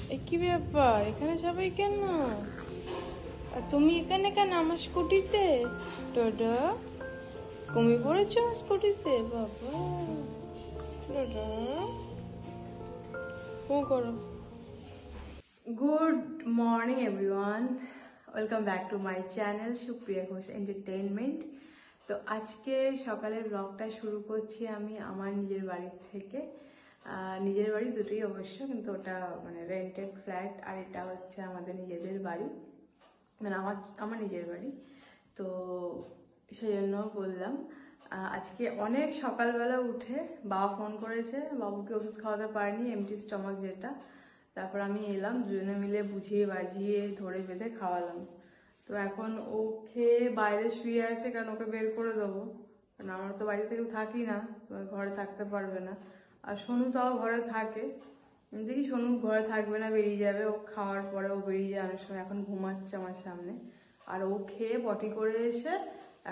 কি ব্যাপার, এখানে সবাই কেন? আর তুমি এখানে কেন আমার স্কুটিতে? দাদা কমে পড়েছো স্কুটিতে? বাবা দাদা ও করো। Good morning everyone, welcome back to my channel Supriya Ghosh entertainment. তো আজকে সকালের ব্লগটা শুরু করছি আমি আমার নিজের বাড়ি থেকে। নিজের বাড়ি দুটোই অবশ্য, কিন্তু ওটা মানে রেন্টেড ফ্ল্যাট, আর এটা হচ্ছে আমাদের নিজেদের বাড়ি, মানে আমার নিজের বাড়ি। তো সেই জন্য বললাম আজকে অনেক সকালবেলা উঠে বাবা ফোন করেছে, বাবুকে ওষুধ খাওয়াতে পারিনি, এমটি স্টমাক যেটা। তারপর আমি এলাম, দুজনে মিলে বুঝিয়ে বাজিয়ে ধরে বেঁধে খাওয়ালাম। তো এখন ও খেয়ে বাইরে শুয়ে আছে, কারণ ওকে বের করে দেবো, কারণ আমরা তো বাড়িতে কেউ থাকি না, ঘরে থাকতে পারবে না। আর সোনু তাও ঘরে থাকে, দেখি সোনু ঘরে থাকবে না, বেরিয়ে যাবে। ও খাওয়ার পরে ও বেরিয়ে যায় অনেক সময়, এখন ঘুমাচ্ছে আমার সামনে। আর ও খেয়ে পটি করে এসে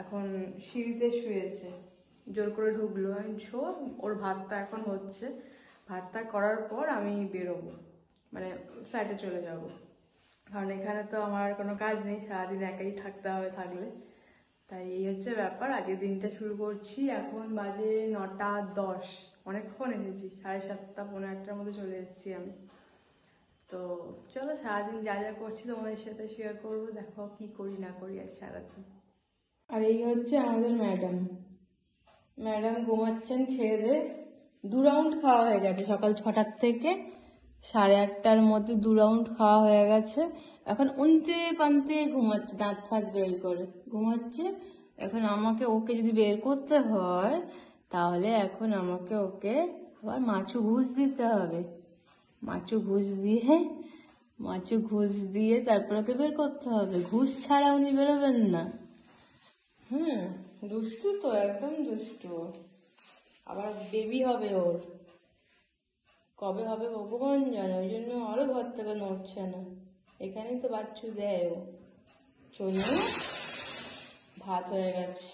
এখন সিঁড়িতে শুয়েছে, জোর করে ঢুকলো। আমি শো, ওর ভাতটা এখন হচ্ছে, ভাতটা করার পর আমি বেরোবো, মানে ফ্ল্যাটে চলে যাব, কারণ এখানে তো আমার কোনো কাজ নেই, সারাদিন একাই থাকতে হবে থাকলে। তাই এই হচ্ছে ব্যাপার। আজকে দিনটা শুরু করছি, এখন বাজে 9:10, অনেকক্ষণ এসেছি, 7:30 পৌনে 8টার মধ্যে চলে এসেছি আমি। তো চলো সারাদিন যা যা করছি তোমাদের সাথে শেয়ার করবো, দেখো কি করি না করি আজ সারাদিন। আর এই হচ্ছে আমাদের ম্যাডাম। ম্যাডাম ঘুমাচ্ছেন, খেয়ে দে 2 রাউন্ড খাওয়া হয়ে গেছে, সকাল 6টার থেকে 8:30টার মধ্যে 2 রাউন্ড খাওয়া হয়ে গেছে। এখন উনতে পানতে ঘুমাচ্ছে, দাঁত ফাঁত বের করে ঘুমাচ্ছে। এখন আমাকে ওকে যদি বের করতে হয়, তাহলে এখন আমাকে ওকে আবার মাছু ঘুষ দিতে হবে। মাছু ঘুষ দিয়ে তারপর ওকে বের করতে হবে, ঘুষ ছাড়া উনি বেরোবেন না। দুষ্টু তো, একদম দুষ্টু। আবার বেবি হবে ওর, কবে হবে ভগবান জানে, ওই জন্য আরো ঘর থেকে নড়ছে না। এখানেই তো বাচ্চু দেয় ও। চলুন, ভাত হয়ে গেছে,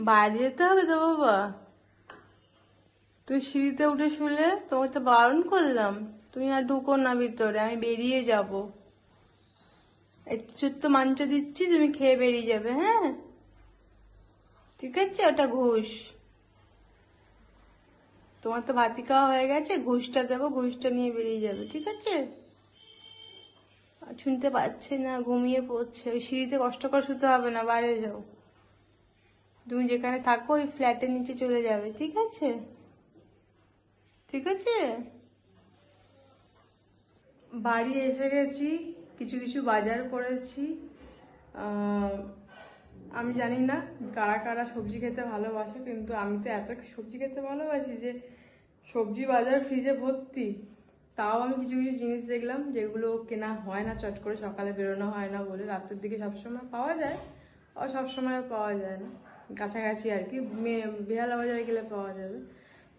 বাইরে যেতে হবে তো বাবা। তুই সিঁড়িতে উঠে শুলে, তোমাকে তো বারণ করলাম তুমি আর ঢুকো না ভিতরে, আমি বেরিয়ে যাব। একটু ছোট্ট মাঞ্চ দিচ্ছি, তুমি খেয়ে বেরিয়ে যাবে, হ্যাঁ ঠিক আছে? ওটা ঘুষ, তোমার তো ভাতি খাওয়া হয়ে গেছে, ঘুষটা দেবো, ঘুষটা নিয়ে বেরিয়ে যাবে, ঠিক আছে? শুনতে পাচ্ছে না, ঘুমিয়ে পড়ছে। ওই সিঁড়িতে কষ্ট করে শুতে হবে না, বাইরে যাও। তুমি যেখানে থাকো ওই ফ্ল্যাটের নিচে চলে যাবে, ঠিক আছে? ঠিক আছে। বাড়ি এসে গেছি, কিছু কিছু বাজার করেছি। আমি জানি না কারা কারা সবজি খেতে ভালোবাসে, কিন্তু আমি তো এত সবজি খেতে ভালোবাসি যে সবজি বাজার ফ্রিজে ভর্তি। তাও আমি কিছু কিছু জিনিস দেখলাম যেগুলো কেনা হয় না চট করে, সকালে বেরোনো হয় না বলে, রাতের দিকে সবসময় পাওয়া যায়, আর সবসময় পাওয়া যায় না, কাছাকাছি আর কি, বেহালা বাজারে গেলে পাওয়া যাবে।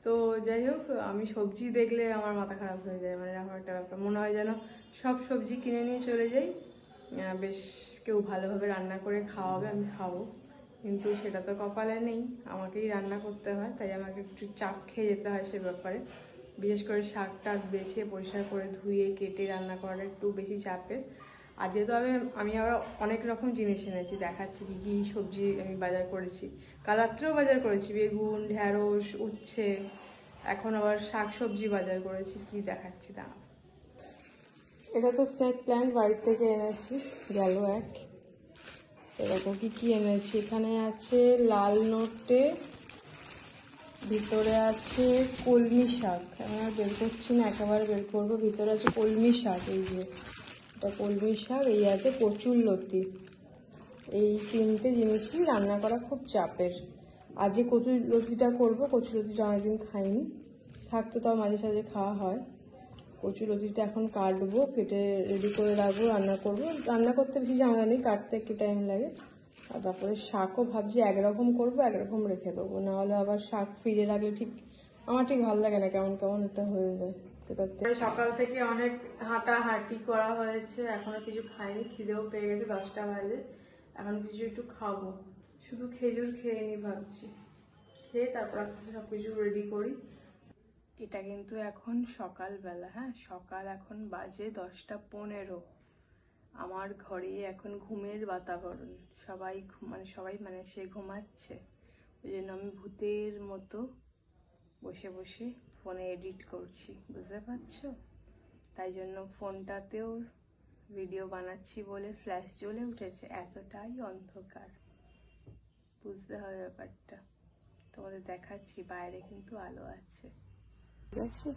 তো যাই হোক, আমি সবজি দেখলে আমার মাথা খারাপ হয়ে যায়, মানে এরকম একটা ব্যাপার মনে হয় যেন সব সবজি কিনে নিয়ে চলে যাই, বেশ কেউ ভালোভাবে রান্না করে খাওয়াবে, আমি খাবো, কিন্তু সেটা তো কপালে নেই, আমাকেই রান্না করতে হয়। তাই আমাকে একটু চাপ খেয়ে যেতে হয় সে ব্যাপারে। বিশেষ করে শাক টাক বেছে পরিষ্কার করে ধুয়ে কেটে রান্না করাটা একটু বেশি চাপের। আর যেহেতু আমি আবার অনেক রকম জিনিস এনেছি, দেখাচ্ছি কি কি সবজি আমি বাজার করেছি। কাল রাত্রেও বাজার করেছি, বেগুন, ঢ্যাঁড়স, উচ্ছে, এখন আবার শাক সবজি বাজার করেছি, কি দেখাচ্ছি দাঁড়া। এটা তো স্নেক প্ল্যান্ট বাড়ির থেকে এনেছি, গেল এক। এরকম কি কি এনেছি, এখানে আছে লাল নোটে, ভিতরে আছে কলমি শাক, আমি আর বের করছি না, একেবারে বের করবো। ভিতরে আছে কলমি শাক, এই যে এটা কলমি শাক, এই আছে কচুর লতি। এই 3টে জিনিসই রান্না করা খুব চাপের। আজ যে কচুর লতিটা করবো, কচুর লতিটা অনেকদিন খাইনি, শাক তো তাও মাঝে সাঝে খাওয়া হয়। কচুর লতিটা এখন কাটবো, কেটে রেডি করে রাখবো, রান্না করবো। রান্না করতে বেশি ঝামেলা নেই, কাটতে একটু টাইম লাগে। আর তারপরে শাকও ভাবছি একরকম করবো, একরকম রেখে দেবো, নাহলে আবার শাক ফ্রিজে রাখলে ঠিক আমার ঠিক ভালো লাগে না, কেমন কেমন একটা হয়ে যায়। সকাল থেকে অনেক হাঁটাহাঁটি করা হয়েছে, এখনো কিছু খাইনি, খিদেও পেয়ে গেছে, 10টা বাজে। এখন কিছু একটু খাবো, শুধু খেজুর খেয়ে নি ভাবছি, খেয়ে তারপর আস্তে আস্তে সবকিছু রেডি করি। এটা কিন্তু এখন সকালবেলা, হ্যাঁ সকাল এখন বাজে 10:15। আমার ঘরে এখন ঘুমের বাতাবরণ, সবাই সে ঘুমাচ্ছে। ওই জন্য আমি ভূতের মতো বসে বসে ফোনে এডিট করছি, বুঝতে পারছো? তাই জন্য ফোনটাতেও ভিডিও বানাচ্ছি বলে ফ্ল্যাশ জ্বলে উঠেছে, এতটাই অন্ধকার, বুঝতে হবে ব্যাপারটা। তোমাদের দেখাচ্ছি, বাইরে কিন্তু আলো আছে, ঠিক আছে?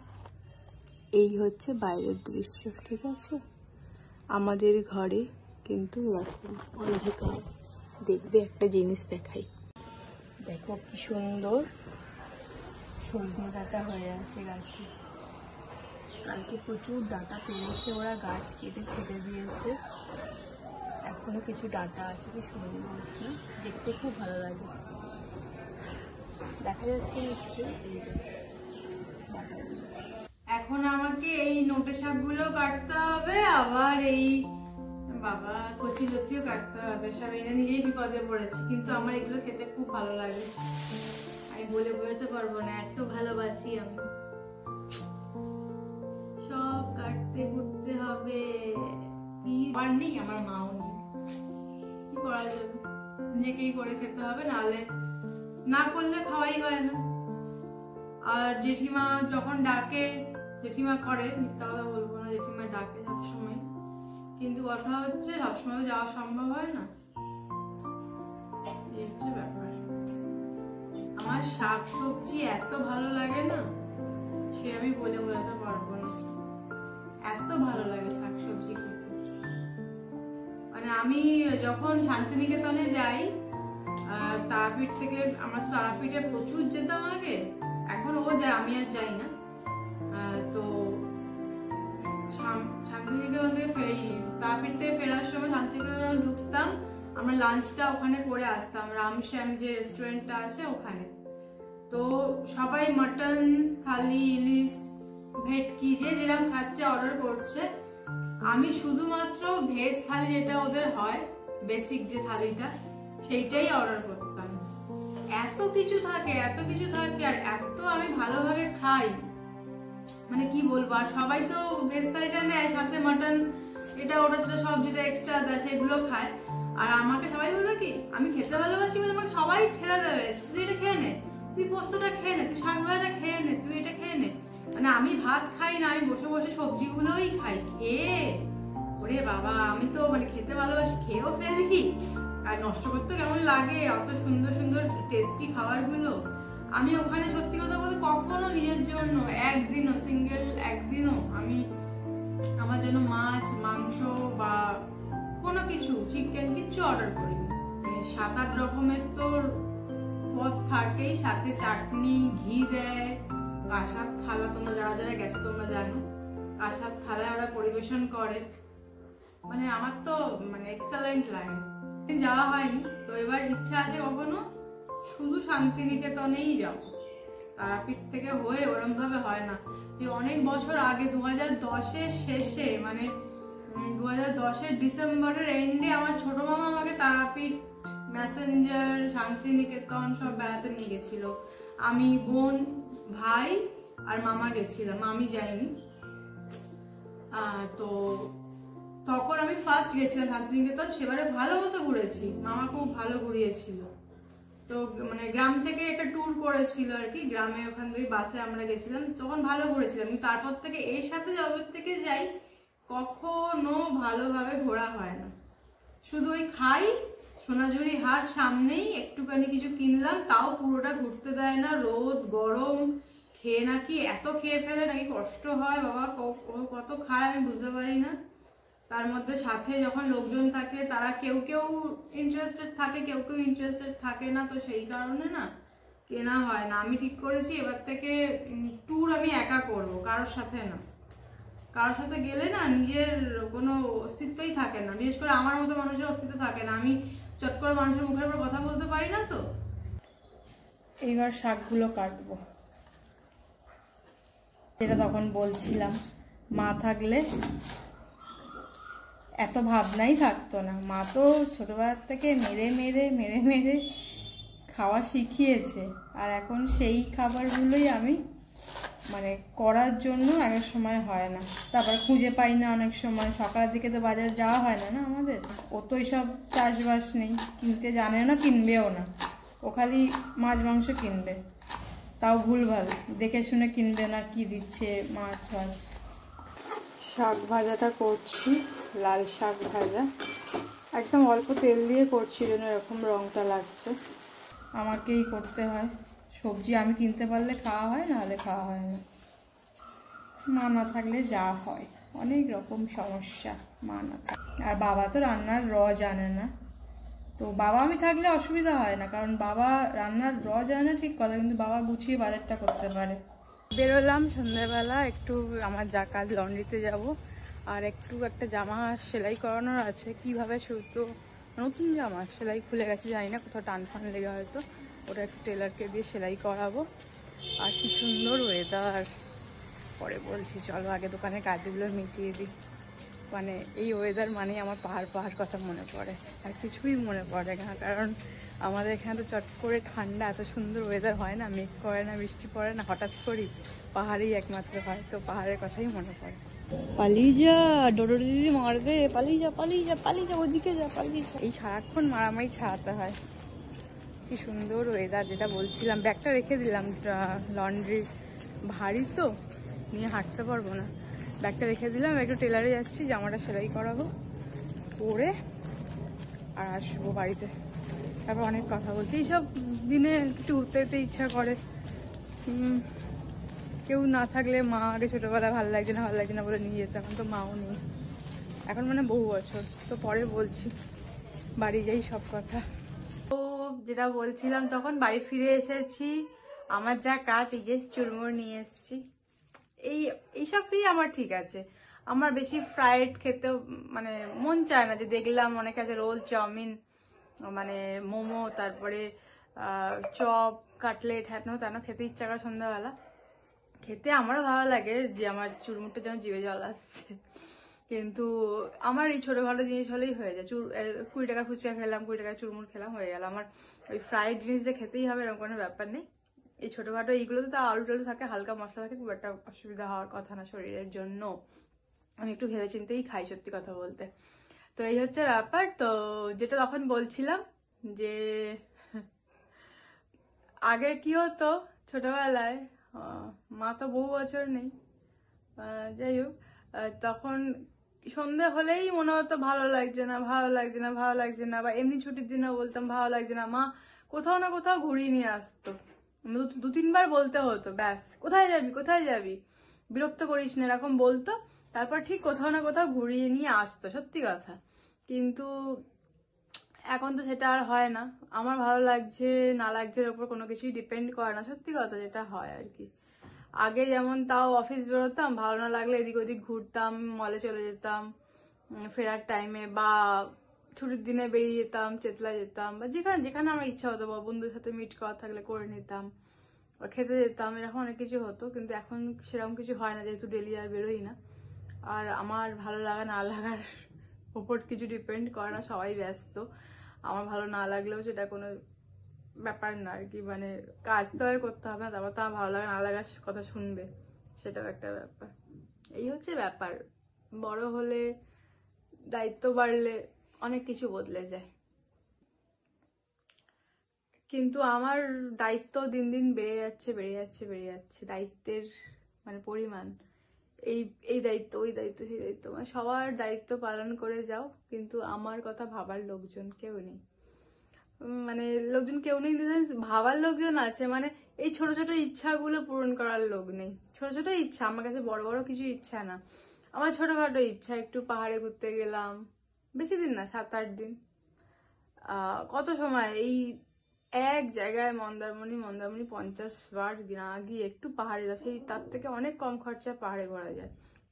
এই হচ্ছে বাইরের দৃশ্য, ঠিক আছে? আমাদের ঘরে কিন্তু এরকম অন্ধকার। দেখবে একটা জিনিস দেখাই, দেখো কি সুন্দর সজনে ডাঁটা হয়ে আছে গাছে। কালকে প্রচুর ডাঁটা পেয়েছে ওরা, গাছ কেটে ছেড়ে দিয়েছে, এখনো কিছু ডাঁটা আছে, কি সুন্দর, দেখতে খুব ভালো লাগে। দেখা যাচ্ছে নিশ্চয়ই। এখন আমাকে এই নোটে শাকগুলো কাটতে হবে, আবার এই বাবা কচি লতিও কাটতে হবে। সব এনে নিজেই বিপদে পড়েছি, কিন্তু আমার এগুলো খেতে খুব ভালো লাগে। আমি বলে বোঝাতে পারবো না, এত ভালোবাসি আমি। সব কাটতে ঘুরতে হবে, কি আর নেই, আমার মাও নেই, কি করা যাবে? নিজেকেই করে খেতে হবে, নাহলে না করলে খাওয়াই হয় না। আর জেঠিমা যখন ডাকে, জেঠিমা করে, মিথ্যা কথা বলবো না, জেঠিমা ডাকে সবসময়, কিন্তু কথা হচ্ছে সবসময় তো যাওয়া সম্ভব হয় না, এই হচ্ছে ব্যাপার। আমার শাক সবজি এত ভালো লাগে না, সে আমি বলে বোঝাতে পারবো না, এত ভালো লাগে শাক সবজি খেতে। মানে আমি যখন শান্তিনিকেতনে যাই, তারাপীঠ থেকে, আমরা তো তারাপীঠে প্রচুর যেতাম আগে, এখন ও যায়, আমি আর যাই না। তো শান্তিনিকেতন থেকে তারাপীঠ থেকে ফেরার সময় শান্তিনিকেতন ঢুকতাম, আমরা লাঞ্চটা ওখানে করে আসতাম, রামশ্যাম যে রেস্টুরেন্টটা আছে ওখানে। তো সবাই মাটন থালি, ইলিশ, ভেটকি, যে যেরকম খাচ্ছে অর্ডার করছে। আমি শুধুমাত্র ভেজ থালি, যেটা ওদের হয় বেসিক যে থালিটা, সেইটাই অর্ডার করতাম। এত কিছু থাকে, এত কিছু থাকে, আর এত আমি ভালোভাবে খাই, মানে কি বলবো। আর সবাই তো ভেজ থালিটা নেয়, সাথে মাটন এটা ওটা সেটা সব যেটা এক্সট্রা দেয় সেগুলো খায়। আর আমাকে সবাই বলবে কি, আমি খেতে ভালোবাসি বলে আমাকে সবাই ঠেলা দেবে, তুই এটা খেয়ে নে, তুই পোস্তটা খেয়ে নে, তুই শাক ভাজাটা খেয়ে নে, তুই এটা খেয়ে নে। মানে আমি ভাত খাই না, আমি বসে বসে সবজিগুলোই খাই। খেয়ে ওরে বাবা, আমি তো মানে খেতে ভালোবাসি, খেয়েও ফেলি, আর নষ্ট করতে কেমন লাগে অত সুন্দর সুন্দর টেস্টি খাবারগুলো। আমি ওখানে সত্যি কথা বলতে কখনো নিজের জন্য একদিনও আমি আমার জন্য মাছ, মাংস বা কোনো কিছু, চিকেন কিচ্ছু অর্ডার করিনি। 7-8 রকমের তো পদ থাকেই, সাথে চাটনি, ঘি দেয়, কাঁসার থালা, তোমরা যারা যারা গেছো তোমরা জানো, কাঁসার থালায় ওরা পরিবেশন করে। মানে আমার তো মানে এক্সেলেন্ট লাগে। যাওয়া হয়নি, তো এবার ইচ্ছা আছে কখনো শুধু শান্তিনিকেতনেই যাও। তারাপীঠ থেকে হয়ে ওরম ভাবে হয় না। অনেক বছর আগে 2010-এর শেষে, মানে 2010-এর ডিসেম্বরের এন্ডে আমার ছোট মামা আমাকে তারাপীঠ, ম্যাসেঞ্জার, শান্তিনিকেতন সব বেড়াতে নিয়ে গেছিল। আমি, বোন, ভাই আর মামা গেছিলাম, আমি যাইনি। তো তখন আমি ফার্স্ট গেছিলাম শান্তিনিকেতন, সেবারে ভালো মতো ঘুরেছি, মামা খুব ভালো ঘুরিয়েছিল। তো মানে গ্রাম থেকে একটা ট্যুর করেছিল আর কি, গ্রামে ওখান থেকে বাসে আমরা গেছিলাম, তখন ভালো ঘুরেছিলাম। কিন্তু তারপর থেকে এর সাথে যবে থেকে যাই, কখনো ভালোভাবে ঘোরা হয় না। শুধু ওই খাই, সোনাঝুরি হাট সামনেই একটুখানি কিছু কিনলাম, তাও পুরোটা ঘুরতে দেয় না, রোদ গরম, খেয়ে নাকি এত খেয়ে ফেলে নাকি কষ্ট হয় বাবা, কত খায় আমি বুঝতে পারি না। তার মধ্যে সাথে যখন লোকজন থাকে, তারা কেউ কেউ ইন্টারেস্টেড থাকে, কেউ কেউ ইন্টারেস্টেড থাকে না, তো সেই কারণে না কেনা হয় না। আমি ঠিক করেছি এবার থেকে ট্যুর আমি একা করব, কারোর সাথে না। কারোর সাথে গেলে না নিজের কোনো অস্তিত্বই থাকে না, বিশেষ করে আমার মতো মানুষের অস্তিত্ব থাকে না। আমি চট করে মানুষের মুখের উপর কথা বলতে পারি না। তো এইবার শাকগুলো কাটবো, যেটা তখন বলছিলাম, মা থাকলে এত ভাবনাই থাকতো না। মা তো ছোটবেলার থেকে মেরে মেরে খাওয়া শিখিয়েছে, আর এখন সেই খাবারগুলোই আমি মানে করার জন্য এক সময় হয় না, তারপর খুঁজে পাই না অনেক সময়। সকালের দিকে তো বাজার যাওয়া হয় না না আমাদের, ও তো এইসব চাষবাস নেই, কিনতে জানে না, কিনবেও না। ও খালি মাছ মাংস কিনবে, তাও ভুলভাল দেখে শুনে কিনবে না, কি দিচ্ছে মাছ ফাছ। শাক ভাজাটা করছি, লাল শাক ভাজা, একদম অল্প তেল দিয়ে করছি যেন এরকম রংটা লাগছে। আমাকেই করতে হয়, সবজি আমি কিনতে পারলে খাওয়া হয়, নাহলে খাওয়া হয় না। মা না থাকলে যা হয়, অনেক রকম সমস্যা মা না থাকলে। আর বাবা তো রান্নার জানে না, তো বাবা আমি থাকলে অসুবিধা হয় না, কারণ বাবা রান্নার জানে না ঠিক কথা, কিন্তু বাবা গুছিয়ে বাজারটা করতে পারে। বেরোলাম সন্ধ্যাবেলা, একটু আমার যা কাজ লন্ড্রিতে যাব, আর একটু একটা জামা সেলাই করানোর আছে। কিভাবে শুধু নতুন জামা সেলাই খুলে গেছে, জানি না কোথাও টান ফান লেগে, হয়তো ওটা একটু টেলারকে দিয়ে সেলাই করাবো। আর কি সুন্দর ওয়েদার, পরে বলছি, চলো আগে দোকানের কাজগুলো মিটিয়ে দিই। মানে এই ওয়েদার মানে আমার পাহাড় পাহাড় কথা মনে পড়ে, আর কিছুই মনে পড়ে না, কারণ আমাদের এখানে তো চট করে ঠান্ডা, এত সুন্দর ওয়েদার হয় না, মেঘ করে না, বৃষ্টি পড়ে না, হঠাৎ করেই পাহাড়েই একমাত্র হয়, তো পাহাড়ের কথাই মনে পড়ে। পালিয়ে যা, ডোডো দিদি মারবে, পালিয়ে যা পালিয়ে যা পালিয়ে যা, ওদিকে যা পালিয়ে যা। এই সারাক্ষণ মারামারি ছাড়াতে হয়। কি সুন্দর ওয়েদার, যেটা বলছিলাম, ব্যাগটা রেখে দিলাম, লন্ড্রি ভারী তো নিয়ে হাঁটতে পারবো না, ব্যাগটা রেখে দিলাম। একটু টেলারে যাচ্ছি, জামাটা সেলাই করাবো, পরে আর আসবো বাড়িতে। তারপর অনেক কথা বলছি, এইসব দিনে একটু ঘুরতে যেতে ইচ্ছা করে। কেউ না থাকলে, মা আগে ছোটোবেলায় ভালো লাগছে না বলে নিয়ে যেতাম, এখন তো মাও নেই, এখন মানে বহু বছর। তো পরে বলছি, বাড়ি যাই সব কথা। তো যেটা বলছিলাম, তখন বাড়ি ফিরে এসেছি, আমার যা কাজ, এই যে চুরমুর নিয়ে এসেছি, এইসবই আমার ঠিক আছে। আমার বেশি ফ্রাইড খেতে মানে মন চায় না, যে দেখলাম অনেকে আছে রোল, চাউমিন, মানে মোমো, তারপরে চপ, কাটলেট, হ্যানো তেন খেতে ইচ্ছা করে সন্ধ্যাবেলা। খেতে আমারও ভালো লাগে, যে আমার চুরমুরটা যেন জিভে জল আসছে, কিন্তু আমার এই ছোটোখাটো জিনিস হলেই হয়ে যায়। 20 টাকা ফুচকা খেলাম, 20 টাকা চুরমুর খেলাম, হয়ে গেল। আমার ওই ফ্রাইড জিনিস যে খেতেই হবে এরকম কোনো ব্যাপার নেই। এই ছোটোখাটো এইগুলোতে তো আলু টালু থাকে, হালকা মশলা থাকে, খুব একটা অসুবিধা হওয়ার কথা না শরীরের জন্য। আমি একটু ভেবেচিন্তেই খাই, সত্যি কথা বলতে। তো এই হচ্ছে ব্যাপার। তো যেটা তখন বলছিলাম, যে আগে কি হতো ছোটবেলায়, মা তো বহু বছর নেই, যাই হোক, তখন সন্ধে হলেই মনে হতো ভালো লাগছে না, ভালো লাগছে না, ভালো লাগছে না, বা এমনি ছুটির দিনেও বলতাম ভালো লাগছে না, মা কোথাও না কোথাও ঘুরিয়ে নিয়ে আসতো। 2-3 বার বলতে হতো, ব্যাস, কোথায় যাবি কোথায় যাবি, বিরক্ত করিস না, এরকম বলতো। তারপর ঠিক কোথাও না কোথাও ঘুরিয়ে নিয়ে আসতো, সত্যি কথা। কিন্তু এখন তো সেটা আর হয় না। আমার ভালো লাগছে না লাগছে এর উপর কোনো কিছুই ডিপেন্ড করে না, সত্যি কথা যেটা হয় আর কি। আগে যেমন তাও অফিস বেরোতাম, ভালো না লাগলে এদিক ওদিক ঘুরতাম, মলে চলে যেতাম ফেরার টাইমে, বা ছুটির দিনে বেরিয়ে যেতাম, চেতলা যেতাম, বা যেখানে যেখানে আমার ইচ্ছা হতো, বা বন্ধুদের সাথে মিট করা থাকলে করে নিতাম, বা খেতে যেতাম, এরকম অনেক কিছু হতো। কিন্তু এখন সেরকম কিছু হয় না, যেহেতু ডেলি আর বেরোই না। আর আমার ভালো লাগা না লাগার ওপর কিছু ডিপেন্ড করে না, সবাই ব্যস্ত। আমার ভালো না লাগলেও সেটা কোনো ব্যাপার না আর কি, মানে কাজ তো করতে হবে না, তারপর তো আমার ভালো লাগা না লাগার কথা শুনবে, সেটাও একটা ব্যাপার। এই হচ্ছে ব্যাপার, বড় হলে, দায়িত্ব বাড়লে অনেক কিছু বদলে যায়। কিন্তু আমার দায়িত্ব দিন দিন বেড়ে যাচ্ছে বেড়ে যাচ্ছে বেড়ে যাচ্ছে, দায়িত্বের মানে পরিমাণ, এই এই দায়িত্ব, ওই দায়িত্ব, সেই দায়িত্ব, মানে সবার দায়িত্ব পালন করে যাও, কিন্তু আমার কথা ভাবার লোকজন কেউ নেই। মানে লোকজন কেউ নেই, ভাবার লোকজন আছে, মানে এই ছোট ছোট ইচ্ছাগুলো পূরণ করার লোক নেই। ছোট ছোট ইচ্ছা, আমার কাছে বড় বড় কিছু ইচ্ছা না, আমার ছোটখাটো ইচ্ছা। একটু পাহাড়ে ঘুরতে গেলাম, বেশি দিন না, 7-8 দিন। কত সময় এই এক জায়গায় মন্দারমণি মন্দারমণি 50 বার না গিয়ে একটু পাহাড়ে যাবে, তার থেকে অনেক কম খরচায় পাহাড়ে ঘোরা যায়,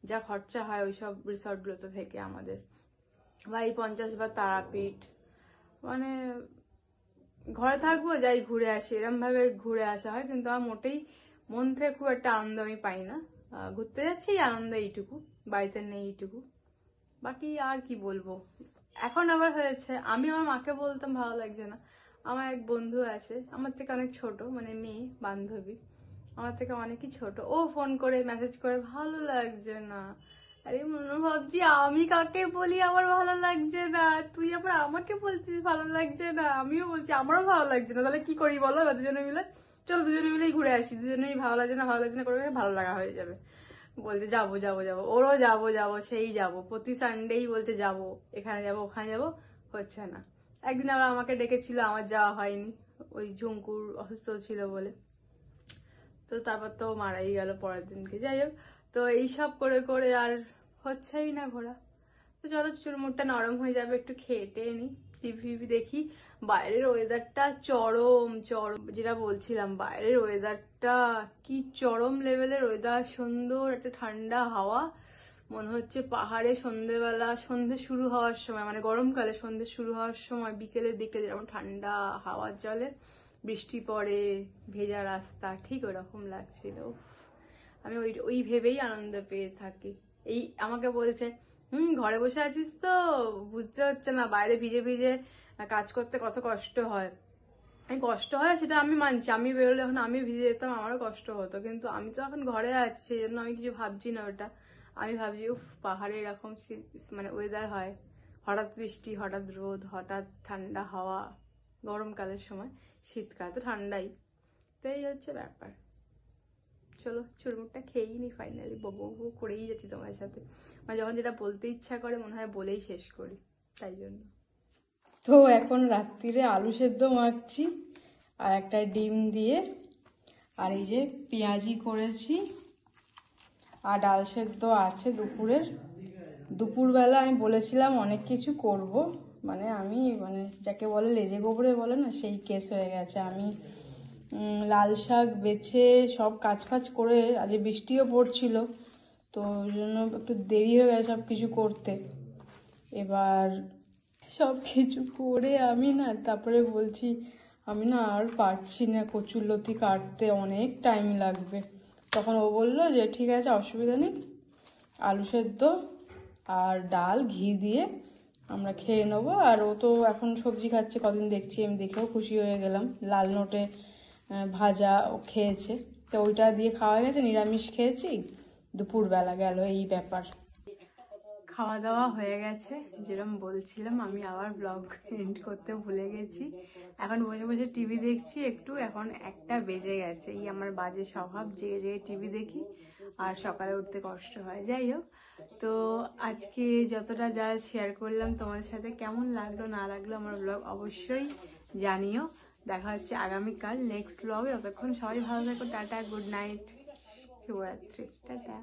যা খরচা হয় ওইসব রিসর্টগুলোতে থেকে আমাদের। বা এই 50 বার তারাপীঠ, মানে ঘরে থাকবো, যাই ঘুরে আসি, এরম ভাবে ঘুরে আসা হয়। কিন্তু আমার মোটেই মন থেকে খুব একটা আনন্দ আমি পাই না। ঘুরতে যাচ্ছি আনন্দ এইটুকু, বাড়িতে নেই এইটুকু, বাকি আর কি বলবো। এখন আবার হয়েছে, আমি আমার মাকে বলতাম ভালো লাগছে না, আমার এক বন্ধু আছে আমার থেকে অনেক ছোট, মানে মেয়ে বান্ধবী, আমার থেকে অনেকই ছোট। ও ফোন করে মেসেজ করে ভালো লাগছে না। আরে মনে ভাবছি আমি কাকে বলি আমার ভালো লাগছে না, তুই আবার আমাকে বলছিস ভালো লাগছে না, আমিও বলছি আমারও ভালো লাগছে না, তাহলে কি করি বলো? এবার দুজনে মিলে চলো দুজনে মিলেই ঘুরে আসি, দুজনেই ভালো লাগছে না করে ভালো লাগা হয়ে যাবে। বলতে যাবো যাবো যাবো, ওরও যাবো যাবো, সেই যাবো প্রতি সানডেই বলতে যাবো, এখানে যাবো ওখানে যাবো, হচ্ছে না। একদিন আবার আমাকে ডেকেছিল, আমার যাওয়া হয়নি, ওই ঝুঙ্কুর অসুস্থ ছিল বলে। তো তারপর তো মারাই গেল পরের দিনকে। যাই হোক, তো এইসব করে করে আর হচ্ছেই না ঘোরা। তো চলো চুলমুড়টা নরম হয়ে যাবে, একটু খেয়ে টেয়ে নি, টিভি দেখি। বাইরের ওয়েদারটা চরম চরম, যেটা বলছিলাম বাইরের ওয়েদারটা কি চরম লেভেলের ওয়েদার, সুন্দর একটা ঠান্ডা হাওয়া, মনে হচ্ছে পাহাড়ে সন্ধেবেলা, সন্ধে শুরু হওয়ার সময়, মানে গরমকালে সন্ধে শুরু হওয়ার সময় বিকেলের দিকে যেরকম ঠান্ডা হাওয়ার জলে বৃষ্টি পড়ে, ভেজা রাস্তা, ঠিক ওরকম লাগছিল। আমি ওই ওই ভেবেই আনন্দ পেয়ে থাকি। এই আমাকে বলছে ঘরে বসে আছিস তো বুঝতে হচ্ছে না, বাইরে ভিজে ভিজে কাজ করতে কত কষ্ট হয়। এই কষ্ট হয় সেটা আমি মানছি, আমি বেরোলে এখন আমি ভিজে যেতাম, আমারও কষ্ট হতো, কিন্তু আমি তো এখন ঘরে আছি, সেই জন্য আমি কিছু ভাবছি না ওটা। আমি ভাবছি উফ, পাহাড়ে এরকম মানে ওয়েদার হয়, হঠাৎ বৃষ্টি, হঠাৎ রোদ, হঠাৎ ঠান্ডা হাওয়া, গরমকালের সময়, শীতকাল তো ঠান্ডাই। তো এই হচ্ছে ব্যাপার। চলো চুরমুরটা খেয়েই নি ফাইনালি, বকবক বকবক করেই যাচ্ছি তোমার সাথে, মানে যখন যেটা বলতে ইচ্ছা করে মনে হয় বলেই শেষ করি, তাই জন্য। তো এখন রাত্রিরে আলু সেদ্ধ মাখছি আর একটা ডিম দিয়ে, আর এই যে পেঁয়াজি করেছি, আর ডাল সেদ্ধ আছে দুপুরের। দুপুরবেলা আমি বলেছিলাম অনেক কিছু করব, মানে আমি মানে যাকে বলে লেজে গোবরে বলে না, সেই কেস হয়ে গেছে। আমি লাল শাক বেছে সব কাজ ফাজ করে, আজ বৃষ্টিও পড়ছিল, তো ওই জন্য একটু দেরি হয়ে গেছে সব কিছু করতে। এবার সব কিছু করে আমি না, তারপরে বলছি আমি না আর পারছি না কচুরলতি কাটতে, অনেক টাইম লাগবে। তখন ও বললো যে ঠিক আছে অসুবিধা নেই, আলু সেদ্ধ আর ডাল ঘি দিয়ে আমরা খেয়ে নেবো। আর ও তো এখন সবজি খাচ্ছে কদিন দেখছি, আমি দেখেও খুশি হয়ে গেলাম। লাল নোটে ভাজা ও খেয়েছে, তো ওইটা দিয়ে খাওয়া গেছে, নিরামিষ খেয়েছি, দুপুরবেলা গেল এই ব্যাপার। খাওয়া দাওয়া হয়ে গেছে, যেরকম বলছিলাম আমি আবার ব্লগ এন্ড করতে ভুলে গেছি। এখন বসে বসে টিভি দেখছি একটু, এখন 1টা বেজে গেছে। এই আমার বাজে স্বভাব, জেগে জেগে টিভি দেখি আর সকালে উঠতে কষ্ট হয়। যাই হোক, তো আজকে যতটা যা শেয়ার করলাম তোমাদের সাথে, কেমন লাগলো না লাগলো আমার ব্লগ অবশ্যই জানিও। দেখা হচ্ছে আগামীকাল নেক্সট ব্লগে। ততক্ষণ সবাই ভালো থাকো, টাটা, গুড নাইট, শুভরাত্রি, টাটা।